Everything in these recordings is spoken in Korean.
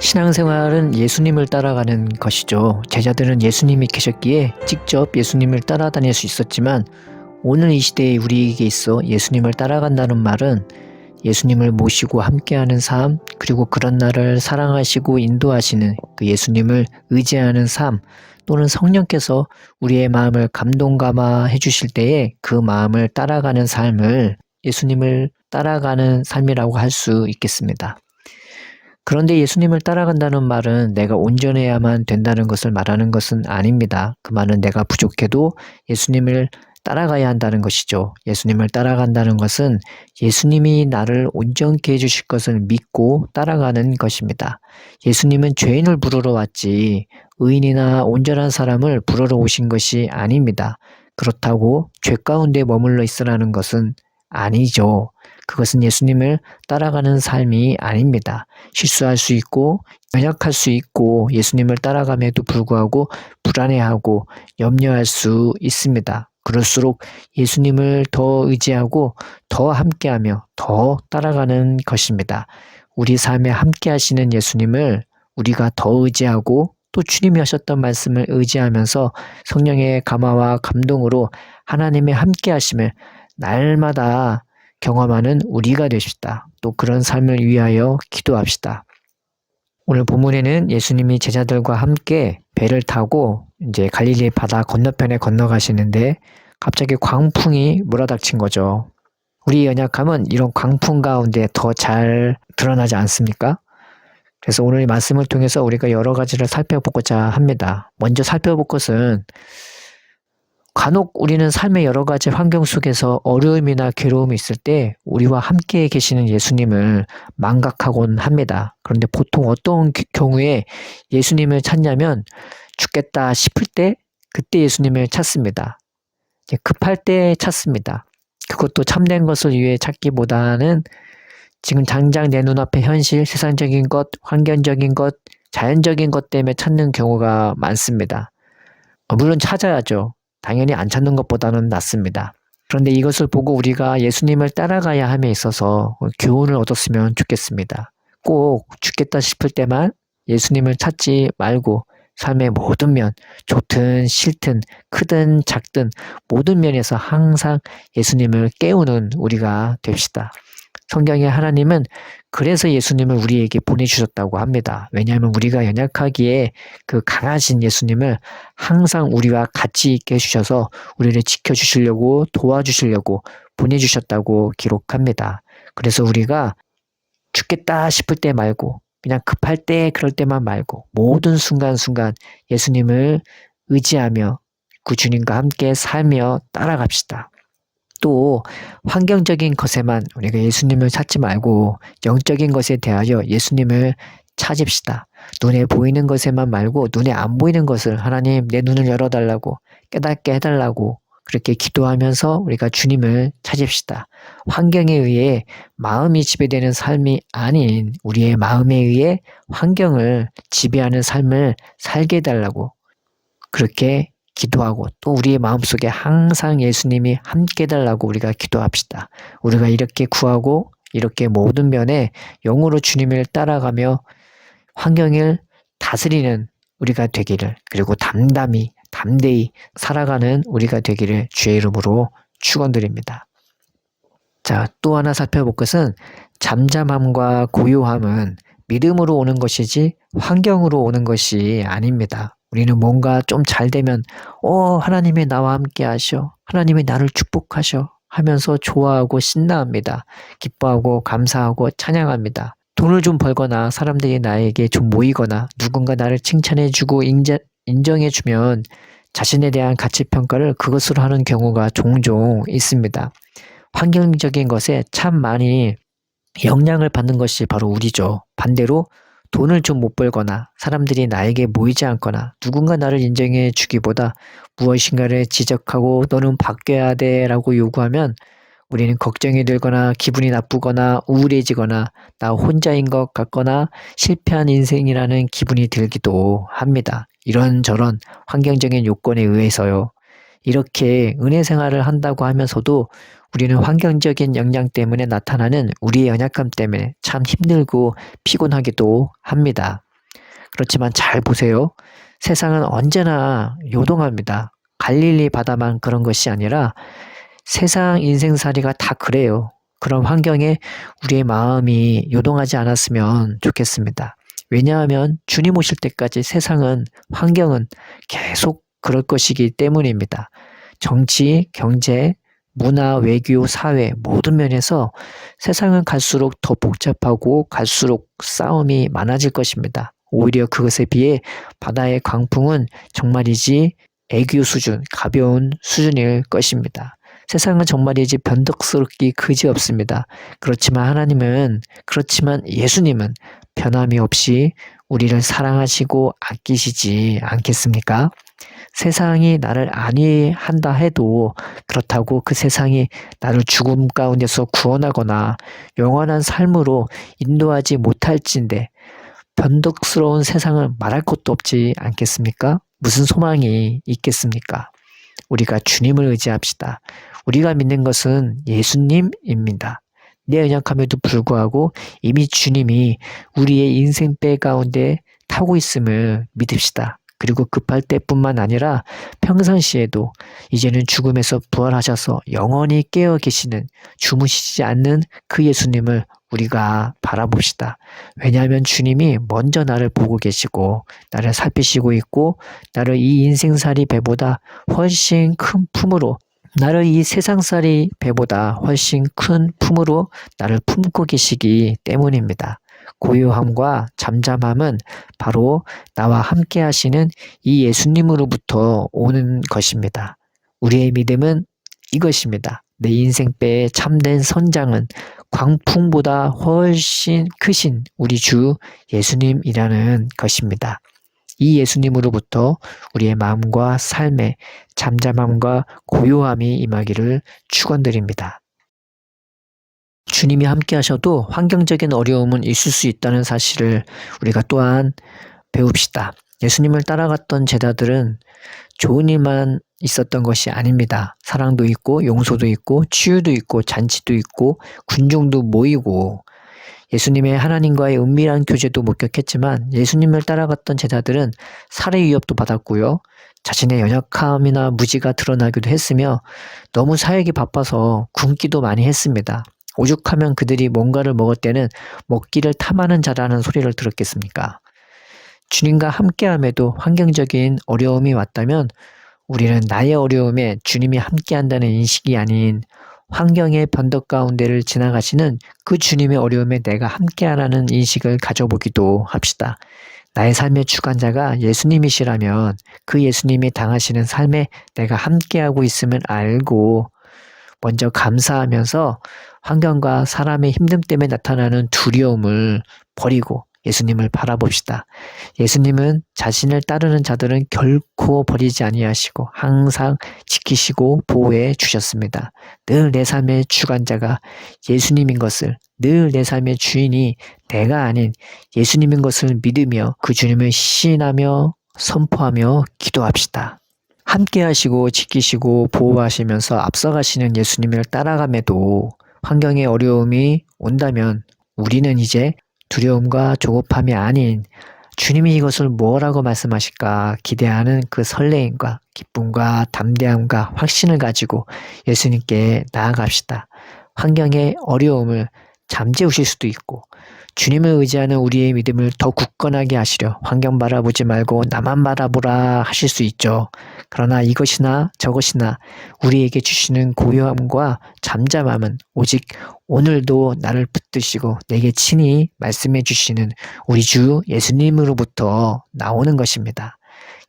신앙생활은 예수님을 따라가는 것이죠. 제자들은 예수님이 계셨기에 직접 예수님을 따라다닐 수 있었지만 오늘 이 시대에 우리에게 있어 예수님을 따라간다는 말은 예수님을 모시고 함께하는 삶, 그리고 그런 나를 사랑하시고 인도하시는 그 예수님을 의지하는 삶, 또는 성령께서 우리의 마음을 감동감화해 주실 때에 그 마음을 따라가는 삶을 예수님을 따라가는 삶이라고 할 수 있겠습니다. 그런데 예수님을 따라간다는 말은 내가 온전해야만 된다는 것을 말하는 것은 아닙니다. 그 말은 내가 부족해도 예수님을 따라가야 한다는 것이죠. 예수님을 따라간다는 것은 예수님이 나를 온전케 해주실 것을 믿고 따라가는 것입니다. 예수님은 죄인을 부르러 왔지 의인이나 온전한 사람을 부르러 오신 것이 아닙니다. 그렇다고 죄 가운데 머물러 있으라는 것은 아니죠. 그것은 예수님을 따라가는 삶이 아닙니다. 실수할 수 있고 연약할 수 있고 예수님을 따라감에도 불구하고 불안해하고 염려할 수 있습니다. 그럴수록 예수님을 더 의지하고 더 함께하며 더 따라가는 것입니다. 우리 삶에 함께 하시는 예수님을 우리가 더 의지하고 또 주님이 하셨던 말씀을 의지하면서 성령의 감화와 감동으로 하나님의 함께 하심을 날마다 경험하는 우리가 되십시다. 또 그런 삶을 위하여 기도합시다. 오늘 본문에는 예수님이 제자들과 함께 배를 타고 이제 갈릴리 바다 건너편에 건너가시는데 갑자기 광풍이 몰아닥친 거죠. 우리 연약함은 이런 광풍 가운데 더 잘 드러나지 않습니까? 그래서 오늘 이 말씀을 통해서 우리가 여러 가지를 살펴보고자 합니다. 먼저 살펴볼 것은 간혹 우리는 삶의 여러 가지 환경 속에서 어려움이나 괴로움이 있을 때 우리와 함께 계시는 예수님을 망각하곤 합니다. 그런데 보통 어떤 경우에 예수님을 찾냐면 죽겠다 싶을 때 그때 예수님을 찾습니다. 급할 때 찾습니다. 그것도 참된 것을 위해 찾기보다는 지금 당장 내 눈앞의 현실, 세상적인 것, 환경적인 것, 자연적인 것 때문에 찾는 경우가 많습니다. 물론 찾아야죠. 당연히 안 찾는 것보다는 낫습니다. 그런데 이것을 보고 우리가 예수님을 따라가야 함에 있어서 교훈을 얻었으면 좋겠습니다. 꼭 죽겠다 싶을 때만 예수님을 찾지 말고 삶의 모든 면, 좋든 싫든 크든 작든 모든 면에서 항상 예수님을 깨우는 우리가 됩시다. 성경의 하나님은 그래서 예수님을 우리에게 보내주셨다고 합니다. 왜냐하면 우리가 연약하기에 그 강하신 예수님을 항상 우리와 같이 있게 해주셔서 우리를 지켜주시려고 도와주시려고 보내주셨다고 기록합니다. 그래서 우리가 죽겠다 싶을 때 말고 그냥 급할 때 그럴 때만 말고 모든 순간순간 예수님을 의지하며 그 주님과 함께 살며 따라갑시다. 또 환경적인 것에만 우리가 예수님을 찾지 말고 영적인 것에 대하여 예수님을 찾읍시다. 눈에 보이는 것에만 말고 눈에 안 보이는 것을 하나님 내 눈을 열어달라고 깨닫게 해달라고 그렇게 기도하면서 우리가 주님을 찾읍시다. 환경에 의해 마음이 지배되는 삶이 아닌 우리의 마음에 의해 환경을 지배하는 삶을 살게 해달라고 그렇게 기도하고 또 우리의 마음속에 항상 예수님이 함께 해달라고 우리가 기도합시다. 우리가 이렇게 구하고 이렇게 모든 면에 영으로 주님을 따라가며 환경을 다스리는 우리가 되기를 그리고 담대히 살아가는 우리가 되기를 주의 이름으로 축원드립니다. 자, 또 하나 살펴볼 것은 잠잠함과 고요함은 믿음으로 오는 것이지 환경으로 오는 것이 아닙니다. 우리는 뭔가 좀 잘 되면 하나님이 나와 함께 하셔. 하나님이 나를 축복하셔. 하면서 좋아하고 신나합니다. 기뻐하고 감사하고 찬양합니다. 돈을 좀 벌거나 사람들이 나에게 좀 모이거나 누군가 나를 칭찬해주고 인정해주면 자신에 대한 가치평가를 그것으로 하는 경우가 종종 있습니다. 환경적인 것에 참 많이 영향을 받는 것이 바로 우리죠. 반대로 돈을 좀 못 벌거나 사람들이 나에게 모이지 않거나 누군가 나를 인정해 주기보다 무엇인가를 지적하고 너는 바뀌어야 돼 라고 요구하면 우리는 걱정이 들거나 기분이 나쁘거나 우울해지거나 나 혼자인 것 같거나 실패한 인생이라는 기분이 들기도 합니다. 이런저런 환경적인 요건에 의해서요. 이렇게 은혜 생활을 한다고 하면서도 우리는 환경적인 영향 때문에 나타나는 우리의 연약함 때문에 참 힘들고 피곤하기도 합니다. 그렇지만 잘 보세요. 세상은 언제나 요동합니다. 갈릴리 바다만 그런 것이 아니라 세상 인생살이가 다 그래요. 그런 환경에 우리의 마음이 요동하지 않았으면 좋겠습니다. 왜냐하면 주님 오실 때까지 세상은, 환경은 계속 그럴 것이기 때문입니다. 정치, 경제, 문화, 외교, 사회 모든 면에서 세상은 갈수록 더 복잡하고 갈수록 싸움이 많아질 것입니다. 오히려 그것에 비해 바다의 광풍은 정말이지 애교 수준, 가벼운 수준일 것입니다. 세상은 정말이지 변덕스럽기 그지없습니다. 그렇지만 예수님은 변함이 없이 우리를 사랑하시고 아끼시지 않겠습니까? 세상이 나를 안위한다 해도 그렇다고 그 세상이 나를 죽음 가운데서 구원하거나 영원한 삶으로 인도하지 못할진데 변덕스러운 세상을 말할 것도 없지 않겠습니까? 무슨 소망이 있겠습니까? 우리가 주님을 의지합시다. 우리가 믿는 것은 예수님입니다. 내 연약함에도 불구하고 이미 주님이 우리의 인생배 가운데 타고 있음을 믿읍시다. 그리고 급할 때뿐만 아니라 평상시에도 이제는 죽음에서 부활하셔서 영원히 깨어 계시는, 주무시지 않는 그 예수님을 우리가 바라봅시다. 왜냐하면 주님이 먼저 나를 보고 계시고 나를 살피시고 있고 나를 이 인생살이 배보다 훨씬 큰 품으로, 나를 이 세상살이 배보다 훨씬 큰 품으로 나를 품고 계시기 때문입니다. 고요함과 잠잠함은 바로 나와 함께 하시는 이 예수님으로부터 오는 것입니다. 우리의 믿음은 이것입니다. 내 인생배의 참된 선장은 광풍보다 훨씬 크신 우리 주 예수님이라는 것입니다. 이 예수님으로부터 우리의 마음과 삶에 잠잠함과 고요함이 임하기를 축원드립니다. 주님이 함께 하셔도 환경적인 어려움은 있을 수 있다는 사실을 우리가 또한 배웁시다. 예수님을 따라갔던 제자들은 좋은 일만 있었던 것이 아닙니다. 사랑도 있고 용서도 있고 치유도 있고 잔치도 있고 군중도 모이고 예수님의 하나님과의 은밀한 교제도 목격했지만 예수님을 따라갔던 제자들은 살해 위협도 받았고요. 자신의 연약함이나 무지가 드러나기도 했으며 너무 사역이 바빠서 굶기도 많이 했습니다. 오죽하면 그들이 뭔가를 먹을 때는 먹기를 탐하는 자라는 소리를 들었겠습니까? 주님과 함께함에도 환경적인 어려움이 왔다면 우리는 나의 어려움에 주님이 함께한다는 인식이 아닌 환경의 변덕 가운데를 지나가시는 그 주님의 어려움에 내가 함께하라는 인식을 가져보기도 합시다. 나의 삶의 주관자가 예수님이시라면 그 예수님이 당하시는 삶에 내가 함께하고 있음을 알고 먼저 감사하면서 환경과 사람의 힘듦 때문에 나타나는 두려움을 버리고 예수님을 바라봅시다. 예수님은 자신을 따르는 자들은 결코 버리지 아니하시고 항상 지키시고 보호해 주셨습니다. 늘 내 삶의 주관자가 예수님인 것을, 늘 내 삶의 주인이 내가 아닌 예수님인 것을 믿으며 그 주님을 시인하며 선포하며 기도합시다. 함께 하시고 지키시고 보호하시면서 앞서가시는 예수님을 따라감에도 환경의 어려움이 온다면 우리는 이제 두려움과 조급함이 아닌 주님이 이것을 뭐라고 말씀하실까 기대하는 그 설레임과 기쁨과 담대함과 확신을 가지고 예수님께 나아갑시다. 환경의 어려움을 잠재우실 수도 있고 주님을 의지하는 우리의 믿음을 더 굳건하게 하시려 환경 바라보지 말고 나만 바라보라 하실 수 있죠. 그러나 이것이나 저것이나 우리에게 주시는 고요함과 잠잠함은 오직 오늘도 나를 붙드시고 내게 친히 말씀해 주시는 우리 주 예수님으로부터 나오는 것입니다.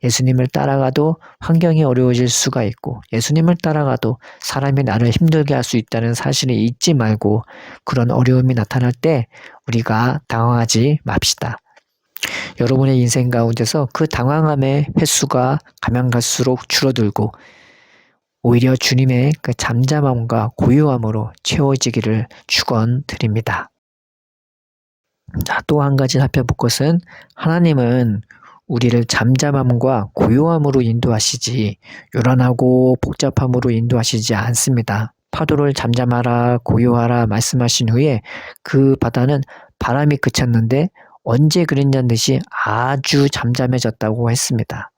예수님을 따라가도 환경이 어려워질 수가 있고 예수님을 따라가도 사람이 나를 힘들게 할 수 있다는 사실을 잊지 말고 그런 어려움이 나타날 때 우리가 당황하지 맙시다. 여러분의 인생 가운데서 그 당황함의 횟수가 가면 갈수록 줄어들고 오히려 주님의 그 잠잠함과 고요함으로 채워지기를 축원드립니다. 자, 또 한 가지 살펴볼 것은 하나님은 우리를 잠잠함과 고요함으로 인도하시지 요란하고 복잡함으로 인도하시지 않습니다. 파도를 잠잠하라 고요하라 말씀하신 후에 그 바다는 바람이 그쳤는데 언제 그랬냐는 듯이 아주 잠잠해졌다고 했습니다.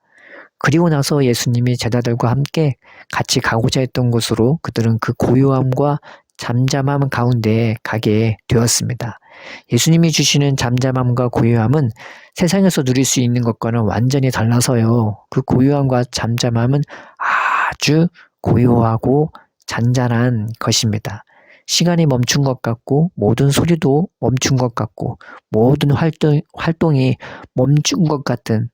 그리고 나서 예수님이 제자들과 함께 같이 가고자 했던 곳으로 그들은 그 고요함과 잠잠함 가운데 가게 되었습니다. 예수님이 주시는 잠잠함과 고요함은 세상에서 누릴 수 있는 것과는 완전히 달라서요. 그 고요함과 잠잠함은 아주 고요하고 잔잔한 것입니다. 시간이 멈춘 것 같고 모든 소리도 멈춘 것 같고 모든 활동이 멈춘 것 같은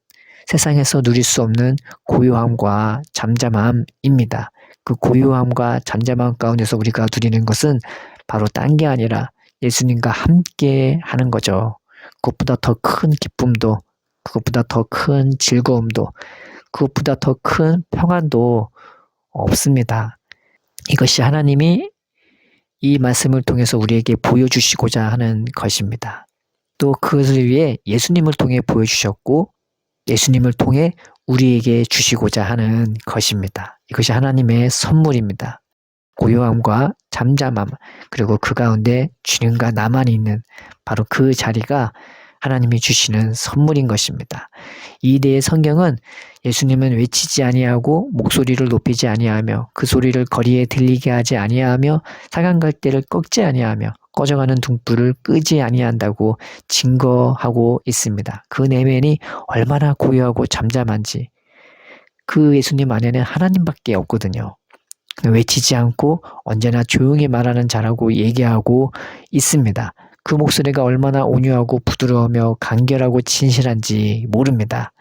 세상에서 누릴 수 없는 고요함과 잠잠함입니다. 그 고요함과 잠잠함 가운데서 우리가 누리는 것은 바로 딴 게 아니라 예수님과 함께 하는 거죠. 그것보다 더 큰 기쁨도, 그것보다 더 큰 즐거움도, 그것보다 더 큰 평안도 없습니다. 이것이 하나님이 이 말씀을 통해서 우리에게 보여주시고자 하는 것입니다. 또 그것을 위해 예수님을 통해 보여주셨고 예수님을 통해 우리에게 주시고자 하는 것입니다. 이것이 하나님의 선물입니다. 고요함과 잠잠함, 그리고 그 가운데 주님과 나만이 있는 바로 그 자리가 하나님이 주시는 선물인 것입니다. 이 대의 성경은 예수님은 외치지 아니하고 목소리를 높이지 아니하며 그 소리를 거리에 들리게 하지 아니하며 사강갈대를 꺾지 아니하며 꺼져가는 등불을 끄지 아니한다고 증거하고 있습니다. 그 내면이 얼마나 고요하고 잠잠한지 그 예수님 안에는 하나님밖에 없거든요. 외치지 않고 언제나 조용히 말하는 자라고 얘기하고 있습니다. 그 목소리가 얼마나 온유하고 부드러우며 간결하고 진실한지 모릅니다.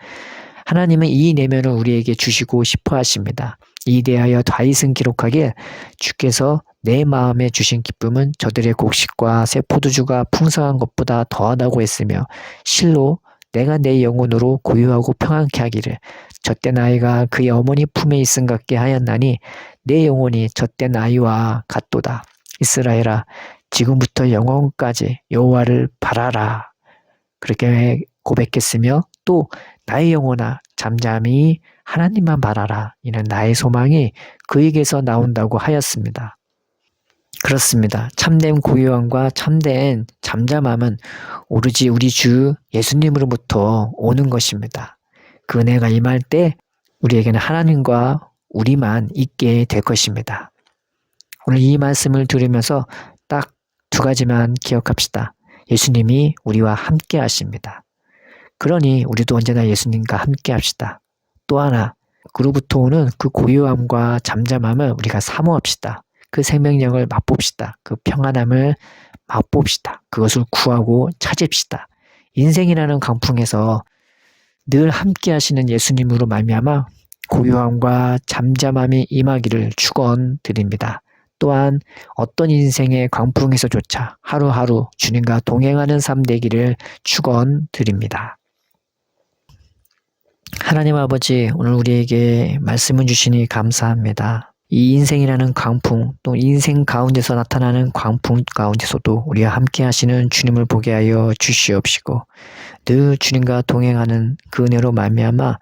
하나님은 이 내면을 우리에게 주시고 싶어 하십니다. 이 대하여 다윗은 기록하길 주께서 내 마음에 주신 기쁨은 저들의 곡식과 새 포도주가 풍성한 것보다 더하다고 했으며 실로 내가 내 영혼으로 고요하고 평안케 하기를 젖된 아이가 그의 어머니 품에 있음 같게 하였나니 내 영혼이 젖된 아이와 같도다. 이스라엘아 지금부터 영원까지 여호와를 바라라. 그렇게 고백했으며 또 나의 영혼아 잠잠히 하나님만 바라라. 이는 나의 소망이 그에게서 나온다고 하였습니다. 그렇습니다. 참된 고요함과 참된 잠잠함은 오로지 우리 주 예수님으로부터 오는 것입니다. 그 은혜가 임할 때 우리에게는 하나님과 우리만 있게 될 것입니다. 오늘 이 말씀을 들으면서 딱 두 가지만 기억합시다. 예수님이 우리와 함께 하십니다. 그러니 우리도 언제나 예수님과 함께 합시다. 또 하나, 그로부터 오는 그 고요함과 잠잠함을 우리가 사모합시다. 그 생명력을 맛봅시다. 그 평안함을 맛봅시다. 그것을 구하고 찾읍시다. 인생이라는 강풍에서 늘 함께 하시는 예수님으로 말미암아 고요함과 잠잠함이 임하기를 축원드립니다. 또한 어떤 인생의 광풍에서조차 하루하루 주님과 동행하는 삶 되기를 축원드립니다. 하나님 아버지, 오늘 우리에게 말씀을 주시니 감사합니다. 이 인생이라는 광풍, 또 인생 가운데서 나타나는 광풍 가운데서도 우리와 함께 하시는 주님을 보게 하여 주시옵시고 늘 주님과 동행하는 그 은혜로 말미암아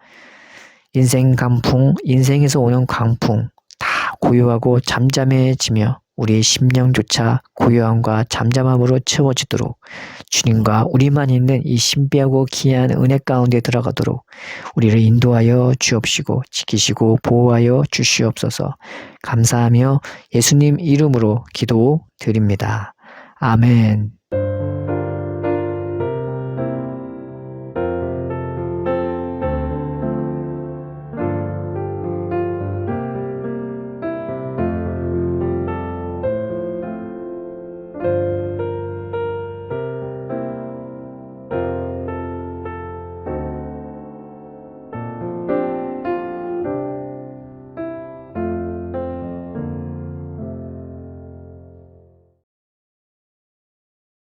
인생 강풍, 인생에서 오는 광풍 다 고요하고 잠잠해지며 우리의 심령조차 고요함과 잠잠함으로 채워지도록 주님과 우리만 있는 이 신비하고 귀한 은혜 가운데 들어가도록 우리를 인도하여 주옵시고 지키시고 보호하여 주시옵소서. 감사하며 예수님 이름으로 기도드립니다. 아멘.